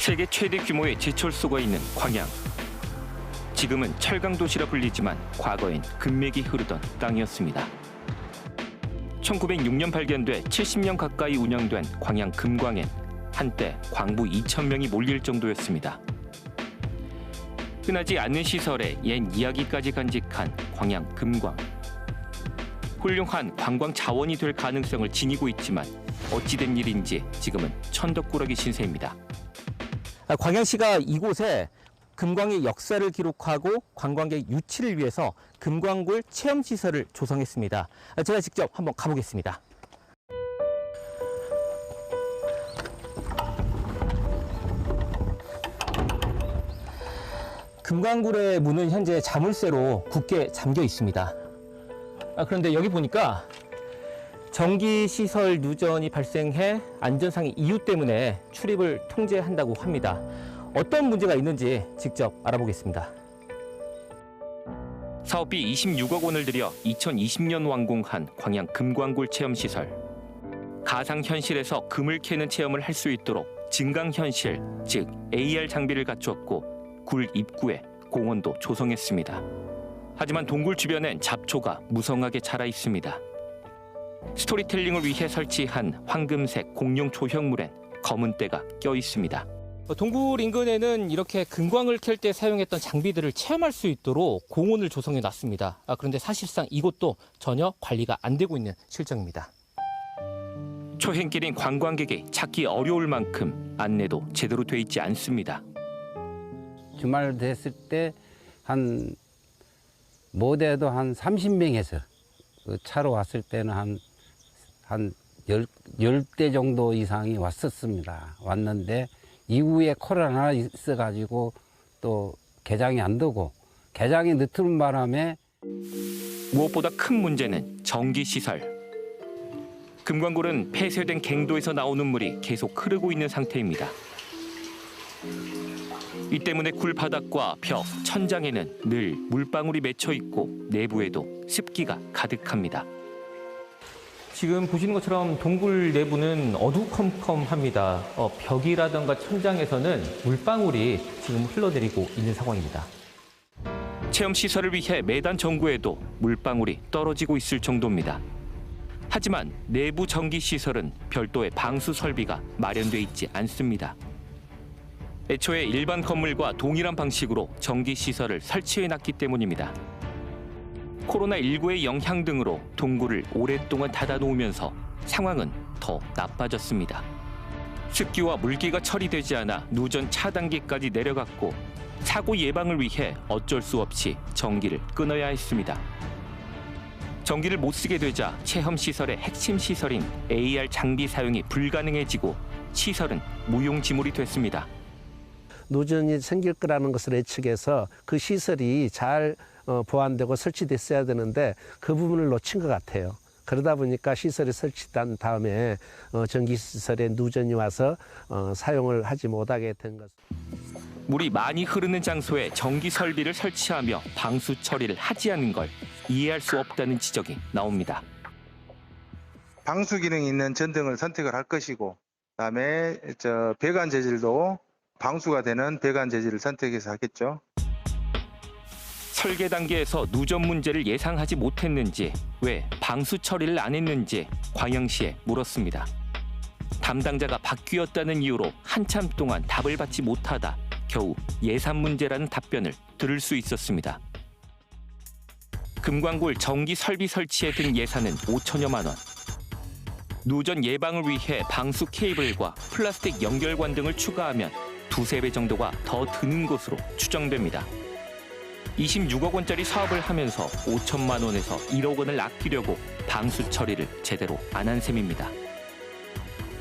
세계 최대 규모의 제철소가 있는 광양. 지금은 철강도시라 불리지만 과거엔 금맥이 흐르던 땅이었습니다. 1906년 발견돼 70년 가까이 운영된 광양 금광엔 한때 광부 2,000명이 몰릴 정도였습니다. 흔하지 않은 시설에 옛 이야기까지 간직한 광양 금광. 훌륭한 관광 자원이 될 가능성을 지니고 있지만 어찌된 일인지 지금은 천덕꾸러기 신세입니다. 광양시가 이곳에 금광의 역사를 기록하고 관광객 유치를 위해서 금광굴 체험시설을 조성했습니다. 제가 직접 한번 가보겠습니다. 금광굴의 문은 현재 자물쇠로 굳게 잠겨 있습니다. 그런데 여기 보니까 전기시설 누전이 발생해 안전상의 이유 때문에 출입을 통제한다고 합니다. 어떤 문제가 있는지 직접 알아보겠습니다. 사업비 26억 원을 들여 2020년 완공한 광양 금광굴 체험시설. 가상현실에서 금을 캐는 체험을 할 수 있도록 증강현실, 즉 AR 장비를 갖추었고 굴 입구에 공원도 조성했습니다. 하지만 동굴 주변엔 잡초가 무성하게 자라 있습니다. 스토리텔링을 위해 설치한 황금색 공룡 조형물엔 검은 때가 껴 있습니다. 동굴 인근에는 이렇게 금광을 캘 때 사용했던 장비들을 체험할 수 있도록 공원을 조성해 놨습니다. 그런데 사실상 이곳도 전혀 관리가 안 되고 있는 실정입니다. 초행길인 관광객이 찾기 어려울 만큼 안내도 제대로 돼 있지 않습니다. 주말 됐을 때 못해도 한 30명에서 차로 왔을 때는 한 10대 정도 이상이 왔었습니다. 왔는데 이후에 코로나가 있어가지고 또 개장이 안 되고 개장이 늦은 바람에 무엇보다 큰 문제는 전기시설. 금광굴은 폐쇄된 갱도에서 나오는 물이 계속 흐르고 있는 상태입니다. 이 때문에 굴 바닥과 벽, 천장에는 늘 물방울이 맺혀 있고 내부에도 습기가 가득합니다. 지금 보시는 것처럼 동굴 내부는 어두컴컴합니다. 벽이라든가 천장에서는 물방울이 지금 흘러내리고 있는 상황입니다. 체험시설을 위해 매단 전구에도 물방울이 떨어지고 있을 정도입니다. 하지만 내부 전기시설은 별도의 방수 설비가 마련돼 있지 않습니다. 애초에 일반 건물과 동일한 방식으로 전기시설을 설치해놨기 때문입니다. 코로나19의 영향 등으로 동굴을 오랫동안 닫아놓으면서 상황은 더 나빠졌습니다. 습기와 물기가 처리되지 않아 누전 차단기까지 내려갔고 사고 예방을 위해 어쩔 수 없이 전기를 끊어야 했습니다. 전기를 못 쓰게 되자 체험시설의 핵심 시설인 AR 장비 사용이 불가능해지고 시설은 무용지물이 됐습니다. 누전이 생길 거라는 것을 예측해서 그 시설이 잘 보완되고 설치됐어야 되는데 그 부분을 놓친 것 같아요. 그러다 보니까 시설이 설치된 다음에 전기시설에 누전이 와서 사용을 하지 못하게 된 것. 물이 많이 흐르는 장소에 전기 설비를 설치하며 방수 처리를 하지 않는 걸 이해할 수 없다는 지적이 나옵니다. 방수 기능이 있는 전등을 선택을 할 것이고, 그다음에 배관 재질도 방수가 되는 배관 재질을 선택해서 하겠죠. 설계 단계에서 누전 문제를 예상하지 못했는지, 왜 방수 처리를 안 했는지 광양시에 물었습니다. 담당자가 바뀌었다는 이유로 한참 동안 답을 받지 못하다 겨우 예산 문제라는 답변을 들을 수 있었습니다. 금광굴 전기 설비 설치에 든 예산은 5천여만 원. 누전 예방을 위해 방수 케이블과 플라스틱 연결관 등을 추가하면 두세 배 정도가 더 드는 것으로 추정됩니다. 26억 원짜리 사업을 하면서 5천만 원에서 1억 원을 아끼려고 방수 처리를 제대로 안 한 셈입니다.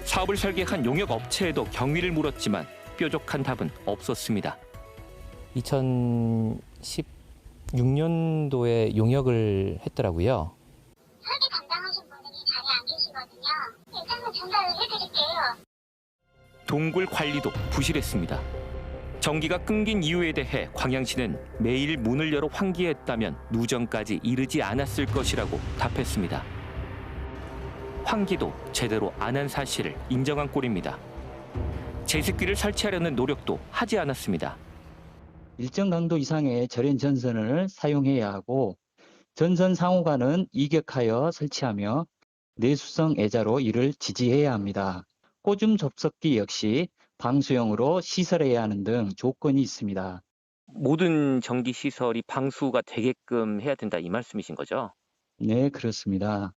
사업을 설계한 용역 업체에도 경위를 물었지만 뾰족한 답은 없었습니다. 2016년도에 용역을 했더라고요. 설계 담당하신 분이 자리에 안 계시거든요. 일단은 전달을 해드릴게요. 동굴 관리도 부실했습니다. 전기가 끊긴 이유에 대해 광양시는 매일 문을 열어 환기했다면 누전까지 이르지 않았을 것이라고 답했습니다. 환기도 제대로 안 한 사실을 인정한 꼴입니다. 제습기를 설치하려는 노력도 하지 않았습니다. 일정 강도 이상의 절연 전선을 사용해야 하고 전선 상호간은 이격하여 설치하며 내수성 애자로 이를 지지해야 합니다. 꽂음 접속기 역시 방수형으로 시설해야 하는 등 조건이 있습니다. 모든 전기 시설이 방수가 되게끔 해야 된다 이 말씀이신 거죠? 네, 그렇습니다.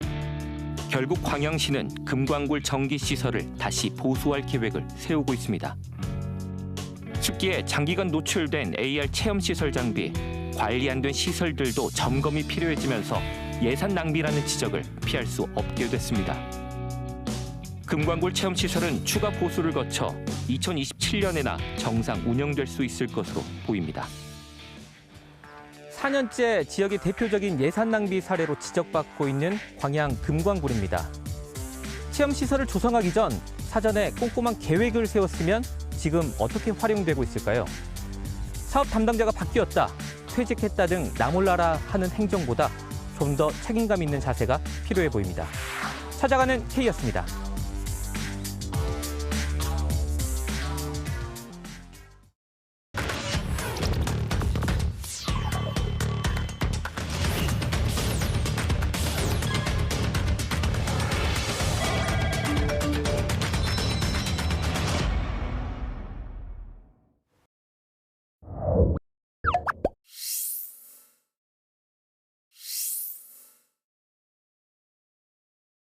결국 광양시는 금광굴 전기 시설을 다시 보수할 계획을 세우고 있습니다. 습기에 장기간 노출된 AR 체험 시설 장비, 관리 안 된 시설들도 점검이 필요해지면서 예산 낭비라는 지적을 피할 수 없게 됐습니다. 금광굴 체험 시설은 추가 보수를 거쳐 2027년에나 정상 운영될 수 있을 것으로 보입니다. 4년째 지역의 대표적인 예산 낭비 사례로 지적받고 있는 광양 금광굴입니다. 체험 시설을 조성하기 전 사전에 꼼꼼한 계획을 세웠으면 지금 어떻게 활용되고 있을까요? 사업 담당자가 바뀌었다, 퇴직했다 등 나몰라라 하는 행정보다 좀 더 책임감 있는 자세가 필요해 보입니다. 찾아가는 K였습니다.